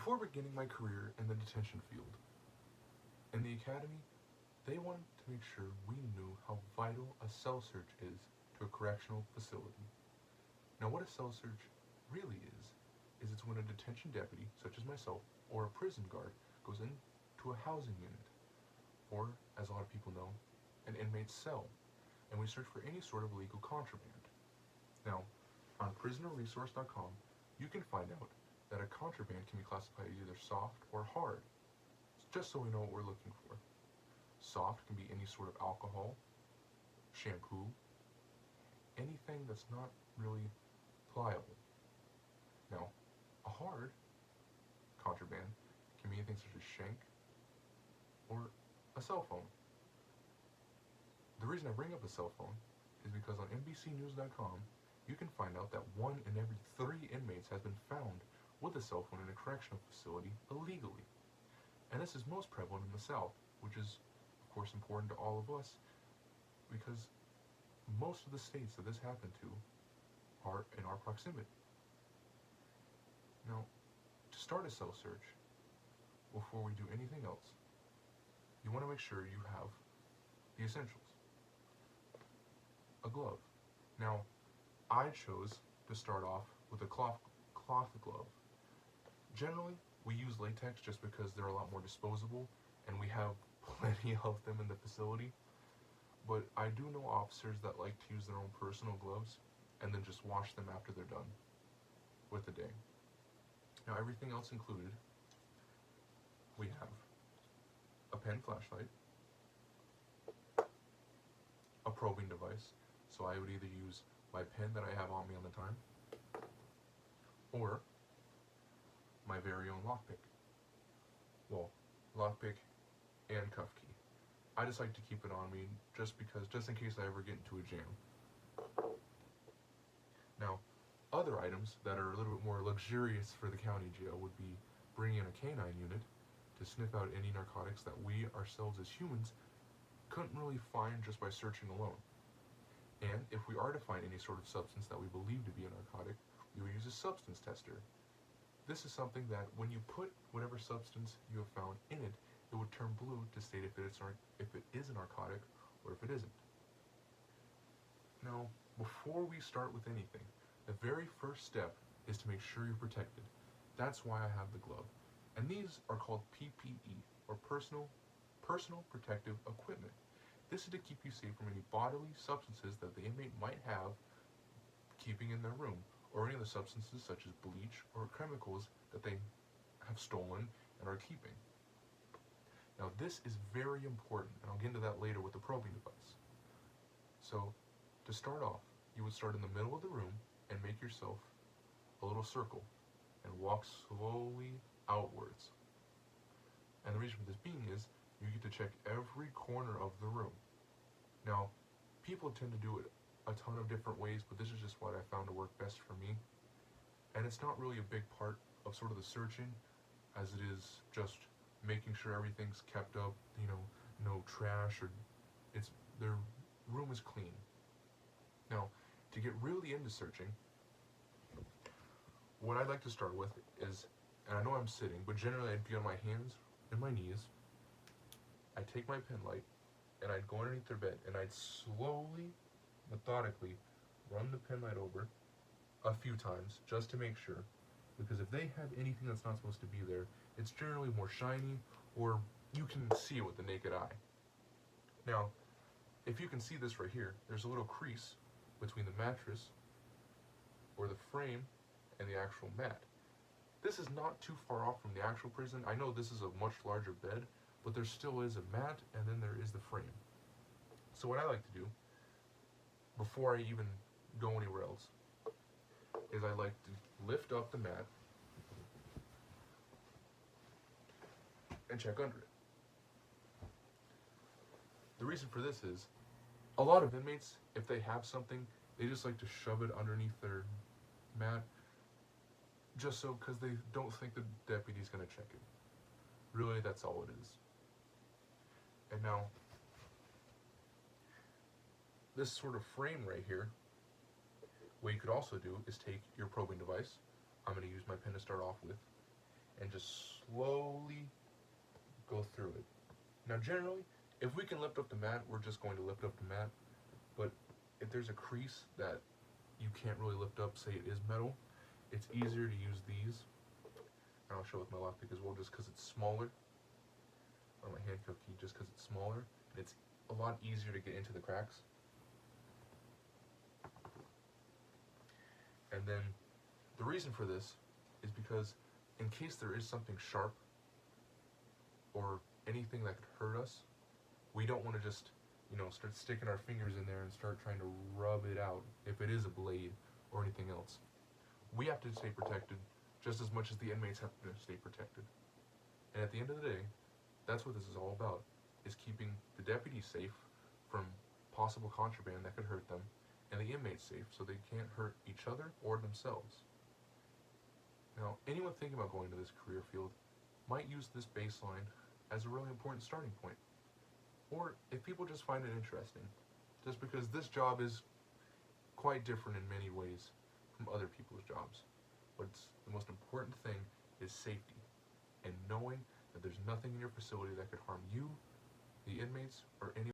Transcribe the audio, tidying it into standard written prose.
Before beginning my career in the detention field, in the academy, they wanted to make sure we knew how vital a cell search is to a correctional facility. Now, what a cell search really is it's when a detention deputy, such as myself, or a prison guard, goes into a housing unit, or, as a lot of people know, an inmate's cell, and we search for any sort of legal contraband. Now, on prisonerresource.com, you can find out that a contraband can be classified as either soft or hard, just so we know what we're looking for. Soft can be any sort of alcohol, shampoo, anything that's not really pliable. Now, a hard contraband can be anything such as shank or a cell phone. The reason I bring up a cell phone is because on NBCnews.com, you can find out that 1 in every 3 inmates has been found with a cell phone in a correctional facility illegally. And this is most prevalent in the South, which is, of course, important to all of us because most of the states that this happened to are in our proximity. Now, to start a cell search, before we do anything else, you want to make sure you have the essentials. A glove. Now, I chose to start off with a cloth glove. Generally, we use latex just because they're a lot more disposable, and we have plenty of them in the facility. But I do know officers that like to use their own personal gloves and then just wash them after they're done with the day. Now, everything else included, we have a pen flashlight, a probing device, so I would either use my pen that I have on me on the time, or my very own lockpick. Well, lockpick and cuff key. I just like to keep it on me just in case I ever get into a jam. Now, other items that are a little bit more luxurious for the county jail would be bringing in a canine unit to sniff out any narcotics that we ourselves as humans couldn't really find just by searching alone. And if we are to find any sort of substance that we believe to be a narcotic, we will use a substance tester. This is something that when you put whatever substance you have found in it, it would turn blue to state if it is a narcotic or if it isn't. Now, before we start with anything, the very first step is to make sure you're protected. That's why I have the glove. And these are called PPE, or personal protective equipment. This is to keep you safe from any bodily substances that the inmate might have keeping in their room, or any other substances such as bleach or chemicals that they have stolen and are keeping. Now, this is very important, and I'll get into that later with the probing device. So, to start off, you would start in the middle of the room and make yourself a little circle and walk slowly outwards. And the reason for this being is you get to check every corner of the room. Now, people tend to do it a ton of different ways, but this is just what I found to work best for me. And it's not really a big part of sort of the searching, as it is just making sure everything's kept up, no trash, or their room is clean. Now, to get really into searching, what I'd like to start with is, and I know I'm sitting, but generally I'd be on my hands and my knees. I'd take my pen light, and I'd go underneath their bed, and I'd slowly, methodically run the pen light over a few times, just to make sure. Because if they have anything that's not supposed to be there, it's generally more shiny, or you can see it with the naked eye. Now, if you can see this right here, there's a little crease between the mattress, or the frame, and the actual mat. This is not too far off from the actual prison. I know this is a much larger bed, but there still is a mat, and then there is the frame. So what I like to do, before I even go anywhere else, is I like to lift up the mat and check under it. The reason for this is, a lot of inmates, if they have something, they just like to shove it underneath their mat, just so, because they don't think the deputy's going to check it. Really, that's all it is. And now, this sort of frame right here, what you could also do is take your probing device. I'm going to use my pen to start off with, and just slowly go through it. Now generally, if we can lift up the mat, we're just going to lift up the mat, but if there's a crease that you can't really lift up, say it is metal, it's easier to use these. And I'll show with my lockpick as well, just because it's smaller, on my handcuff key, just because it's smaller, and it's a lot easier to get into the cracks. And then the reason for this is because in case there is something sharp or anything that could hurt us, we don't want to just, start sticking our fingers in there and start trying to rub it out if it is a blade or anything else. We have to stay protected just as much as the inmates have to stay protected. And at the end of the day, that's what this is all about, is keeping the deputies safe from possible contraband that could hurt them, and the inmates safe so they can't hurt each other or themselves. Now, anyone thinking about going to this career field might use this baseline as a really important starting point. Or if people just find it interesting, just because this job is quite different in many ways from other people's jobs. But the most important thing is safety, and knowing that there's nothing in your facility that could harm you, the inmates, or anyone